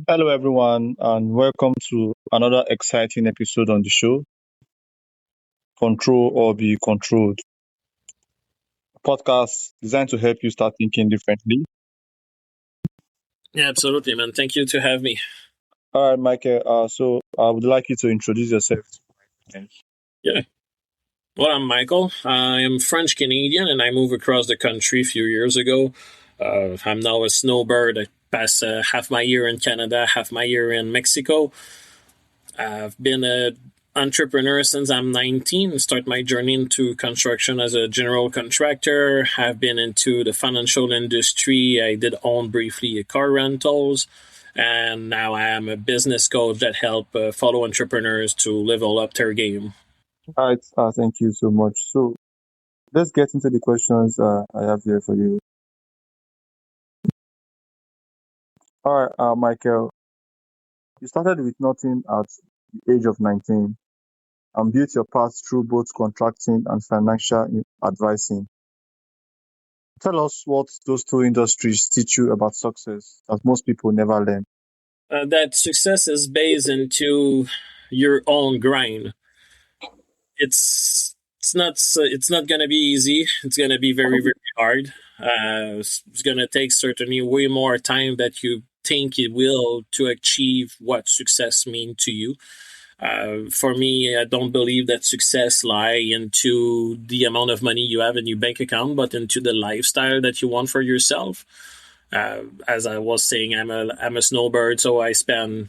Hello, everyone, and welcome to another exciting episode on the show, Control or Be Controlled, a podcast designed to help you start thinking differently. Yeah, absolutely, man. Thank you to have me. All right, Michael, so I would like you to introduce yourself. Yeah. Well, I'm Michael. I am French Canadian and I moved across the country a few years ago. I'm now a snowbird. I pass half my year in Canada, half my year in Mexico. I've been an entrepreneur since I'm 19. Start my journey into construction as a general contractor. I've been into the financial industry. I did own briefly a car rentals. And now I am a business coach that help fellow entrepreneurs to level up their game. All right, thank you so much. So let's get into the questions I have here for you. All right, Michael, you started with nothing at the age of 19 and built your path through both contracting and financial advising. Tell us what those two industries teach you about success that most people never learn. That success is based into your own grind. It's not gonna be easy. It's gonna be very hard. It's gonna take certainly way more time that you think it will to achieve what success means to you. For me, I don't believe that success lie into the amount of money you have in your bank account, but into the lifestyle that you want for yourself. As I was saying, I'm a snowbird, so I spend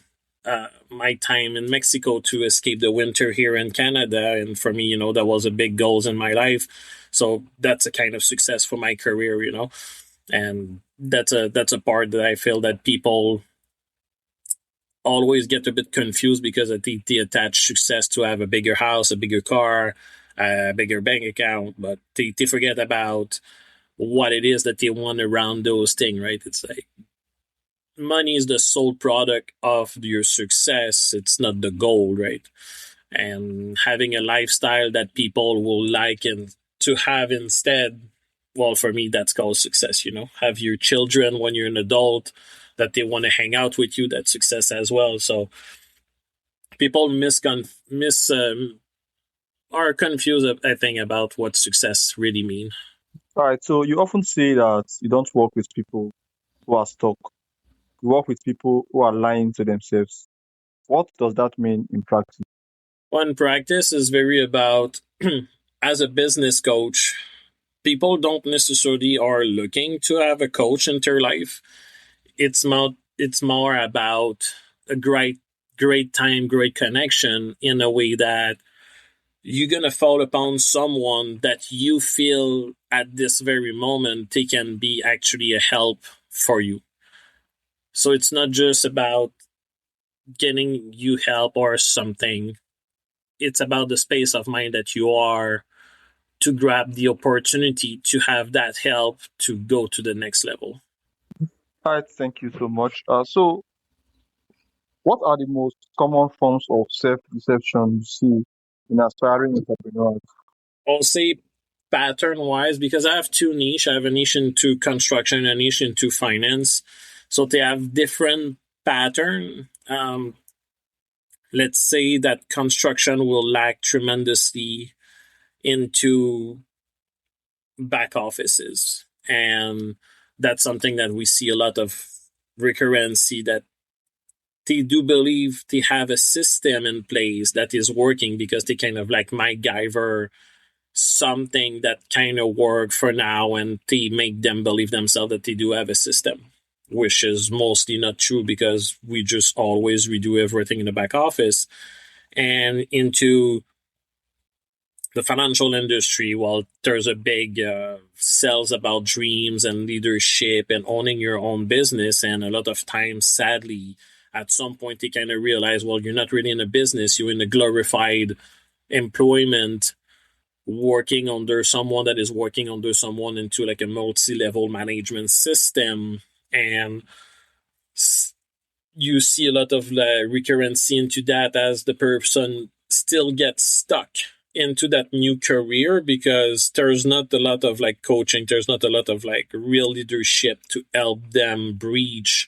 my time in Mexico to escape the winter here in Canada, and for me, that was a big goals in my life. So that's a kind of success for my career, and that's a part that I feel that people always get a bit confused because I think they attach success to have a bigger house, a bigger car, a bigger bank account, but they forget about what it is that they want around those things, right? It's like money is the sole product of your success. It's not the goal, right? And having a lifestyle that people will like and to have instead, well, for me, that's called success. Have your children when you're an adult that they want to hang out with you, that's success as well. So people are confused, I think, about what success really mean. All right, so you often say that you don't work with people who are stuck. You work with people who are lying to themselves. What does that mean in practice? One practice is very about as a business coach, people don't necessarily are looking to have a coach in their life. It's more about a great time, great connection in a way that you're gonna fall upon someone that you feel at this very moment they can be actually a help for you. So it's not just about getting you help or something. It's about the space of mind that you are to grab the opportunity to have that help to go to the next level. All right, thank you so much. So, what are the most common forms of self-deception you see in aspiring entrepreneurs? I'll say pattern wise because I have two niche. I have a niche into construction and a niche into finance. So they have different pattern. Let's say that construction will lack tremendously into back offices. And that's something that we see a lot of recurrency that they do believe they have a system in place that is working because they kind of like MacGyver something that kind of work for now and they make them believe themselves that they do have a system, which is mostly not true because we just always redo everything in the back office. And into the financial industry, well, there's a big sales about dreams and leadership and owning your own business. And a lot of times, sadly, at some point, they kind of realize, well, you're not really in a business, you're in a glorified employment working under someone that is working under someone into like a multi-level management system. And you see a lot of recurrency into that as the person still gets stuck into that new career because there's not a lot of like coaching, there's not a lot of like real leadership to help them breach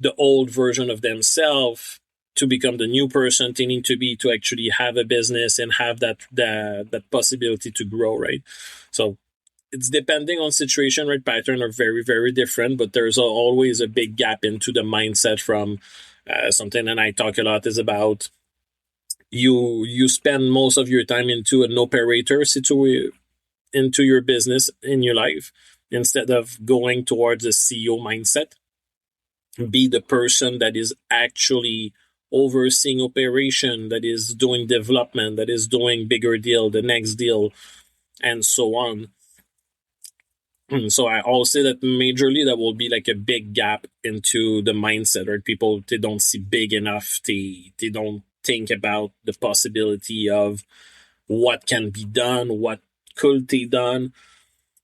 the old version of themselves to become the new person they need to be to actually have a business and have that possibility to grow, right? So it's depending on situation, right? Pattern are very, very different, but there's always a big gap into the mindset from something that I talk a lot is about you spend most of your time into an operator situation into your business in your life instead of going towards a CEO mindset. Be the person that is actually overseeing operation, that is doing development, that is doing bigger deal, the next deal, and so on. So I'll say that majorly that will be like a big gap into the mindset, or people they don't see big enough. They don't think about the possibility of what can be done, what could be done.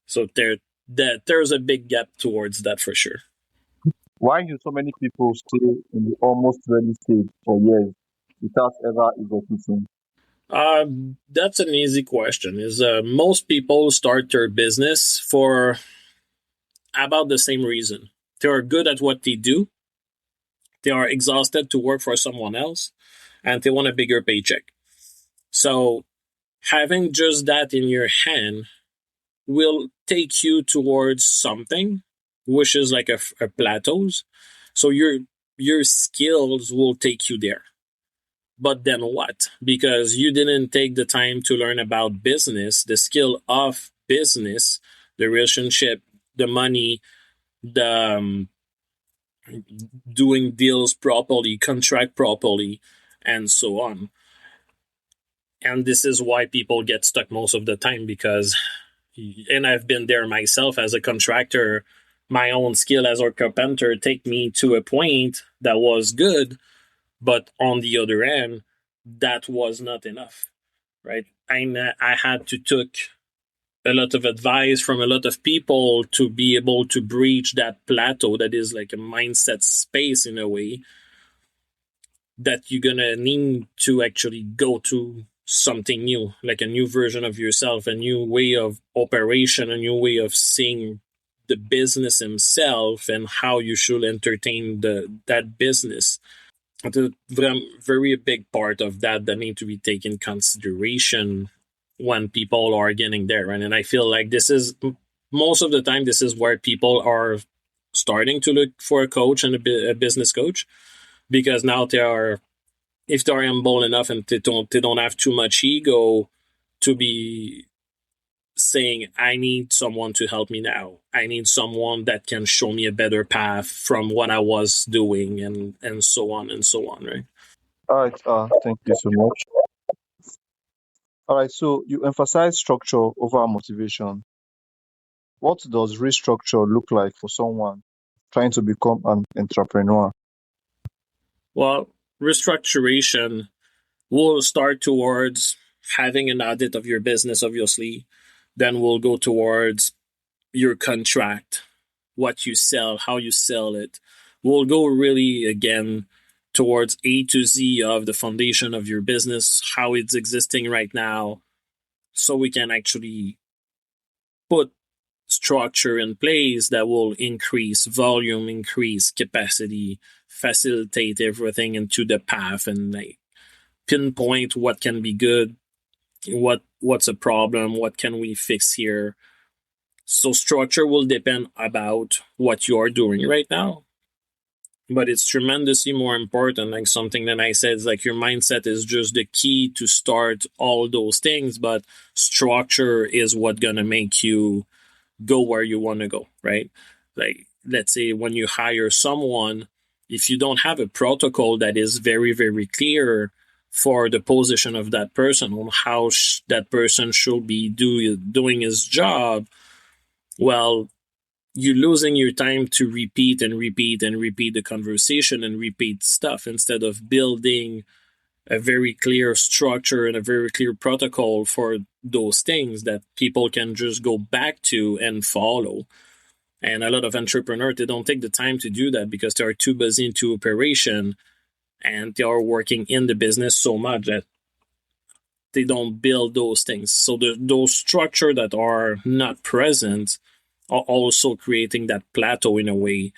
So there's a big gap towards that for sure. Why do so many people stay in the almost ready stage for years without ever executing? That's an easy question. Is most people start their business for about the same reason. They are good at what they do. They are exhausted to work for someone else, and they want a bigger paycheck. So having just that in your hand will take you towards something, which is like a plateaus. So your skills will take you there. But then what? Because you didn't take the time to learn about business, the skill of business, the relationship, the money, the doing deals properly, contract properly, and so on. And this is why people get stuck most of the time because, and I've been there myself as a contractor, my own skill as a carpenter take me to a point that was good, but on the other end, that was not enough, right? I had to took a lot of advice from a lot of people to be able to breach that plateau that is like a mindset space in a way that you're gonna need to actually go to something new, like a new version of yourself, a new way of operation, a new way of seeing the business himself and how you should entertain that business. It's a very big part of that that need to be taken consideration when people are getting there. Right? And I feel like this is most of the time, this is where people are starting to look for a coach and a business coach because now they are, if they're humble enough and they don't have too much ego to be saying, I need someone to help me now. I need someone that can show me a better path from what I was doing and so on and so on, right? All right, thank you so much. All right, so you emphasize structure over motivation. What does restructure look like for someone trying to become an entrepreneur? Well, restructuration will start towards having an audit of your business, obviously. Then we'll go towards your contract, what you sell, how you sell it. We'll go really again towards A to Z of the foundation of your business, how it's existing right now, so we can actually put structure in place that will increase volume, increase capacity, facilitate everything into the path and like pinpoint what can be good, what's a problem, what can we fix here. So structure will depend about what you're doing right now, but it's tremendously more important. Like something that I said is like your mindset is just the key to start all those things, but structure is what gonna make you go where you want to go, right? Like let's say when you hire someone, if you don't have a protocol that is very, very clear for the position of that person on how that person should be doing his job, well, you're losing your time to repeat and repeat and repeat the conversation and repeat stuff instead of building a very clear structure and a very clear protocol for those things that people can just go back to and follow. And a lot of entrepreneurs, they don't take the time to do that because they are too busy into operation and they are working in the business so much that they don't build those things. So those structure that are not present are also creating that plateau in a way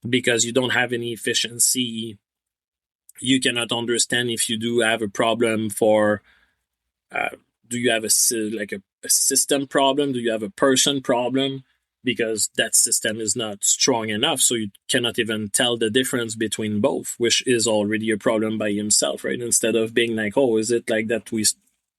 because you don't have any efficiency. You cannot understand if you do have a problem for do you have a system problem? Do you have a person problem? Because that system is not strong enough, so you cannot even tell the difference between both, which is already a problem by himself, right? Instead of being like, oh, is it like that?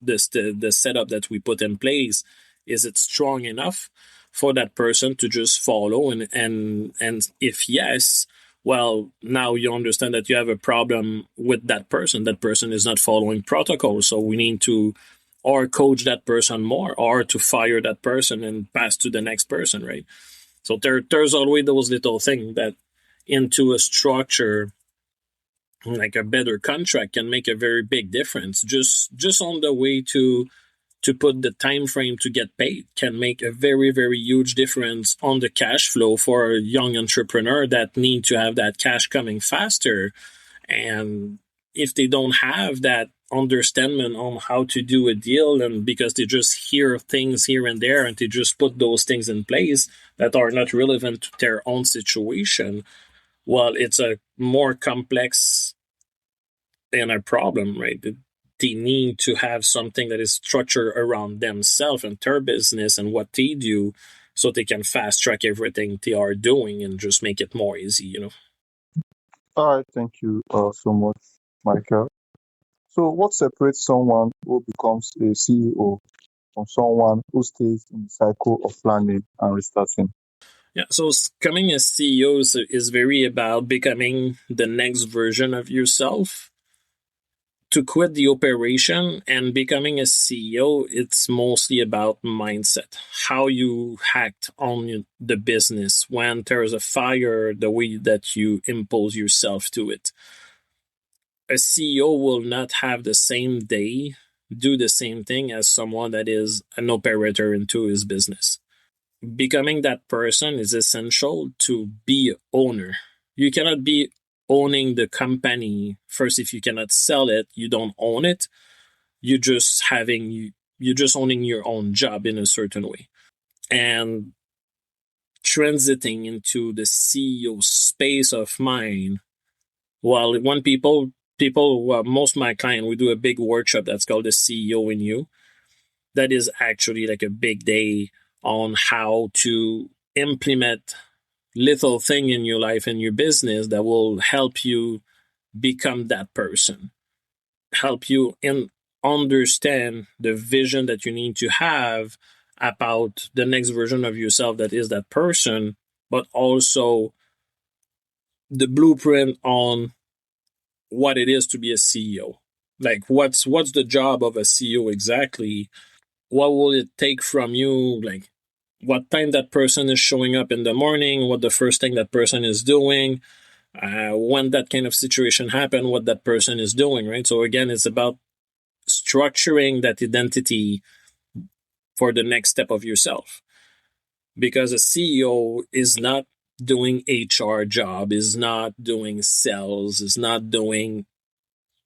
The setup that we put in place, is it strong enough for that person to just follow? And if yes, well, now you understand that you have a problem with that person. That person is not following protocol, so we need to or coach that person more or to fire that person and pass to the next person, right? So there's always those little things that into a structure, like a better contract, can make a very big difference. Just on the way to put the time frame to get paid can make a very, very huge difference on the cash flow for a young entrepreneur that need to have that cash coming faster. And if they don't have that understanding on how to do a deal, and because they just hear things here and there and they just put those things in place that are not relevant to their own situation, well, it's a more complex than a problem, right? They need to have something that is structured around themselves and their business and what they do, so they can fast track everything they are doing and just make it more easy, you know. All right, thank you so much, Michael. So, what separates someone who becomes a CEO from someone who stays in the cycle of planning and restarting? Yeah, so becoming a CEO is very about becoming the next version of yourself. To quit the operation and becoming a CEO, it's mostly about mindset, how you act on the business when there's a fire, the way that you impose yourself to it. A CEO will not have the same day do the same thing as someone that is an operator into his business. Becoming that person is essential to be owner. You cannot be owning the company first. If you cannot sell it, you don't own it. You're just owning your own job in a certain way. And transiting into the CEO space of mine, well, when most of my clients, we do a big workshop that's called the CEO in You. That is actually like a big day on how to implement little thing in your life and your business that will help you become that person, help you in understand the vision that you need to have about the next version of yourself that is that person, but also the blueprint on what it is to be a CEO. Like what's the job of a CEO exactly? What will it take from you? Like what time that person is showing up in the morning, what the first thing that person is doing, when that kind of situation happen, what that person is doing, right? So again, it's about structuring that identity for the next step of yourself. Because a CEO is not doing HR job, is not doing sales, is not doing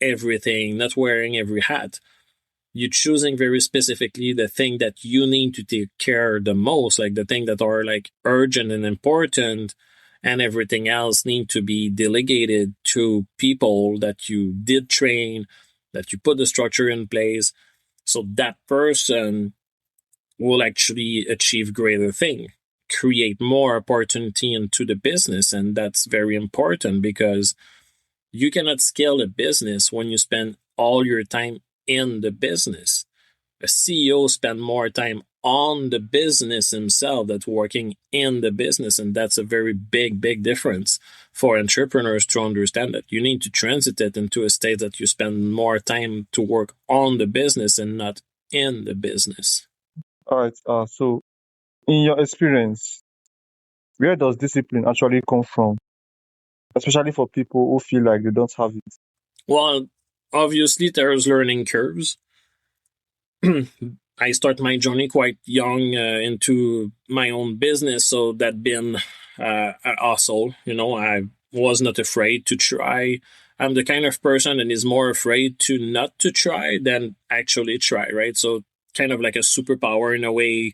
everything, not wearing every hat. You're choosing very specifically the thing that you need to take care the most, like the thing that are like urgent and important, and everything else need to be delegated to people that you did train, that you put the structure in place, so that person will actually achieve greater thing, create more opportunity into the business. And that's very important because you cannot scale a business when you spend all your time in the business. A CEO spend more time on the business himself than working in the business. And that's a very big, big difference for entrepreneurs to understand that. You need to transit it into a state that you spend more time to work on the business and not in the business. All right. So, in your experience, where does discipline actually come from, especially for people who feel like they don't have it? Well, obviously, there's learning curves. I start my journey quite young into my own business, so that been a hustle. You know, I was not afraid to try. I'm the kind of person that is more afraid to not to try than actually try, right? So kind of like a superpower in a way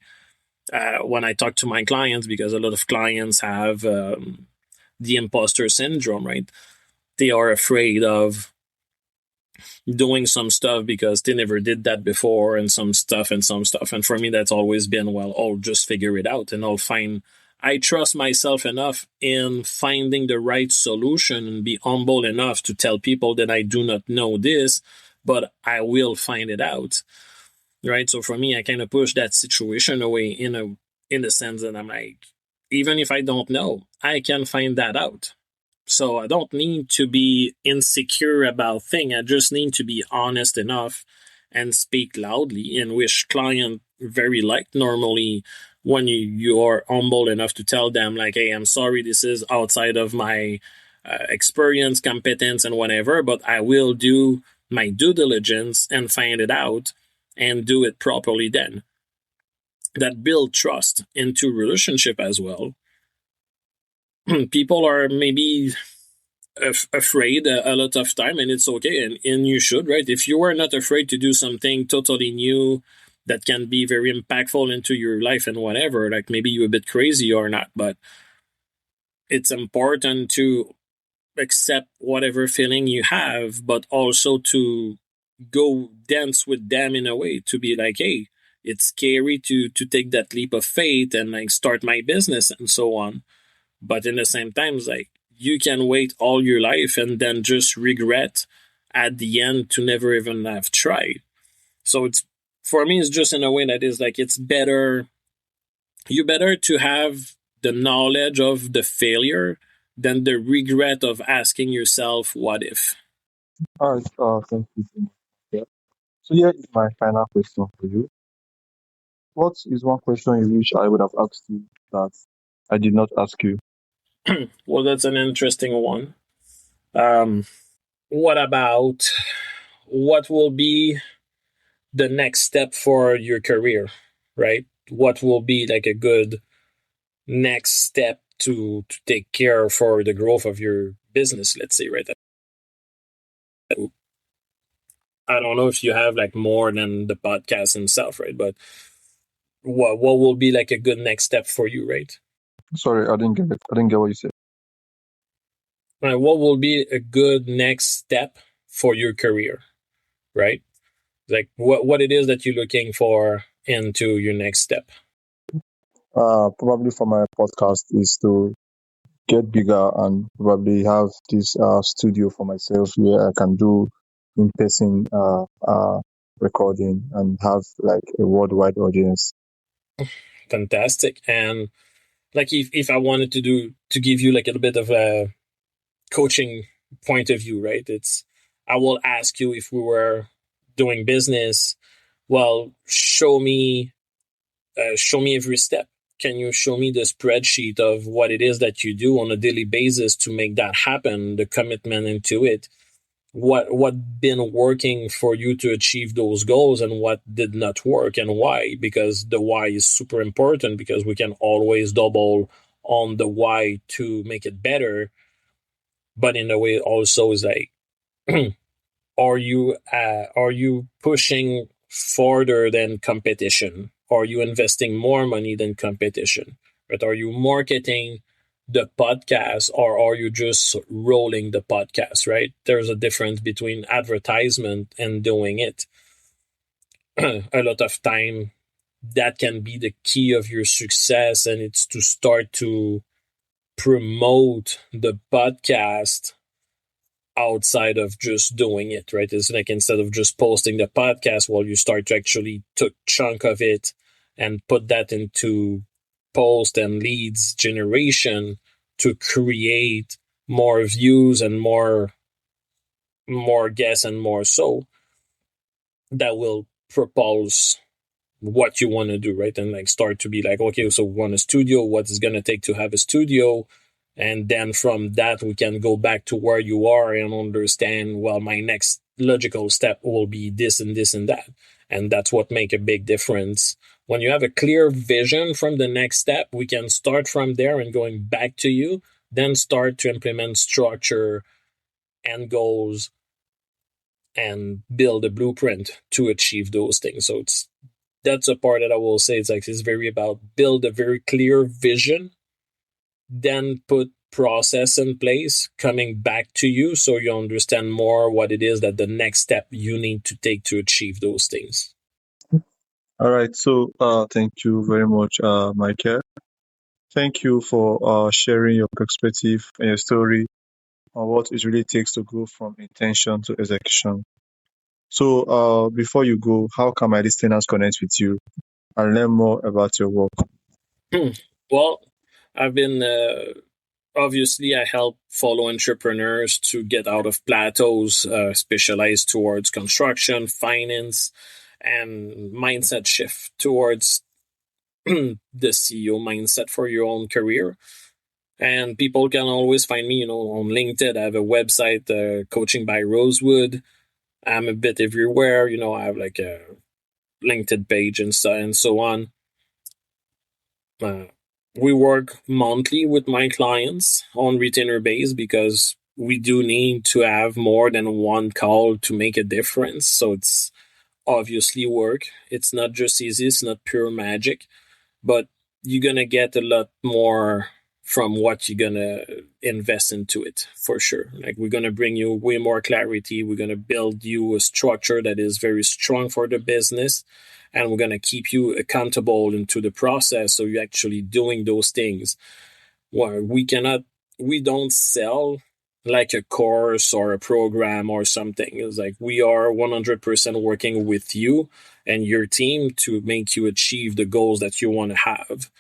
when I talk to my clients, because a lot of clients have the imposter syndrome, right? They are afraid of doing some stuff because they never did that before, and some stuff and some stuff. And for me, that's always been, well, I'll just figure it out and I'll find. I trust myself enough in finding the right solution and be humble enough to tell people that I do not know this, but I will find it out. Right. So for me, I kind of push that situation away in the sense that I'm like, even if I don't know, I can find that out. So I don't need to be insecure about things. I just need to be honest enough and speak loudly, in which client very like normally when you are humble enough to tell them like, hey, I'm sorry, this is outside of my experience, competence, and whatever, but I will do my due diligence and find it out and do it properly then. That build trust into relationship as well. People are maybe afraid a lot of time, and it's okay, and you should, right? If you are not afraid to do something totally new that can be very impactful into your life and whatever, like maybe you're a bit crazy or not, but it's important to accept whatever feeling you have, but also to go dance with them in a way to be like, hey, it's scary to take that leap of faith and like start my business and so on. But in the same time, it's like you can wait all your life and then just regret at the end to never even have tried. So it's, for me, it's just in a way that is like, it's better, you better to have the knowledge of the failure than the regret of asking yourself, what if? All right. Thank you so much. Yeah. So here is my final question for you. What is one question you wish I would have asked you that I did not ask you? Well, that's an interesting one. Um, what about what will be the next step for your career, right? What will be like a good next step to take care for the growth of your business, let's say, right? I don't know if you have like more than the podcast itself, right? But what will be like a good next step for you, right? Sorry, I didn't get it. I didn't get what you said. What will be a good next step for your career, right? Like what it is that you're looking for into your next step. Probably for my podcast is to get bigger and probably have this studio for myself where I can do in-person recording and have like a worldwide audience. Fantastic. And like if I wanted to give you like a little bit of a coaching point of view, right? It's, I will ask you, if we were doing business, well, show me every step. Can you show me the spreadsheet of what it is that you do on a daily basis to make that happen, the commitment into it? What been working for you to achieve those goals, and what did not work, and why? Because the why is super important, because we can always double on the why to make it better. But in a way also is like, are you pushing further than competition? Are you investing more money than competition? But are you marketing the podcast, or are you just rolling the podcast, right? There's a difference between advertisement and doing it. A lot of time that can be the key of your success, and it's to start to promote the podcast outside of just doing it, right? It's like, instead of just posting the podcast, well, you start to actually took chunk of it and put that into post and leads generation to create more views and more guests, and more so that will propose what you want to do, right? And like start to be like, okay, so we want a studio, what is going to take to have a studio? And then from that, we can go back to where you are and understand, well, my next logical step will be this and this and that. And that's what make a big difference. When you have a clear vision from the next step, we can start from there and going back to you, then start to implement structure and goals and build a blueprint to achieve those things. So that's a part that I will say, it's like, it's very about build a very clear vision, then put process in place coming back to you so you understand more what it is that the next step you need to take to achieve those things. All right. So, thank you very much, Michael. Thank you for sharing your perspective and your story on what it really takes to go from intention to execution. So, before you go, how can my listeners connect with you and learn more about your work? Well, I've been obviously I help follow entrepreneurs to get out of plateaus, specialized towards construction, finance, and mindset shift towards the CEO mindset for your own career. And people can always find me, on LinkedIn. I have a website, Coaching by Rosewood. I'm a bit everywhere. I have like a LinkedIn page and so on. Uh, we work monthly with my clients on retainer base because we do need to have more than one call to make a difference. So it's obviously work. It's not just easy. It's not pure magic, but you're gonna get a lot more from what you're gonna invest into it for sure. Like we're gonna bring you way more clarity. We're gonna build you a structure that is very strong for the business, and we're gonna keep you accountable into the process. So you're actually doing those things. Where we don't sell like a course or a program or something. It's like we are 100% working with you and your team to make you achieve the goals that you want to have.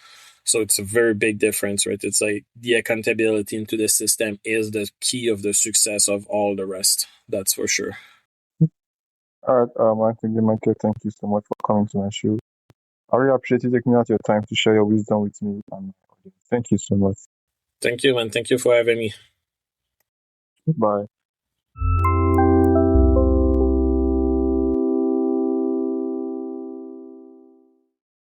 So it's a very big difference, right? It's like the accountability into the system is the key of the success of all the rest. That's for sure. All right, Michael, thank you so much for coming to my show. I really appreciate you taking out your time to share your wisdom with me and my audience. Thank you so much. Thank you, man. Thank you for having me. Bye.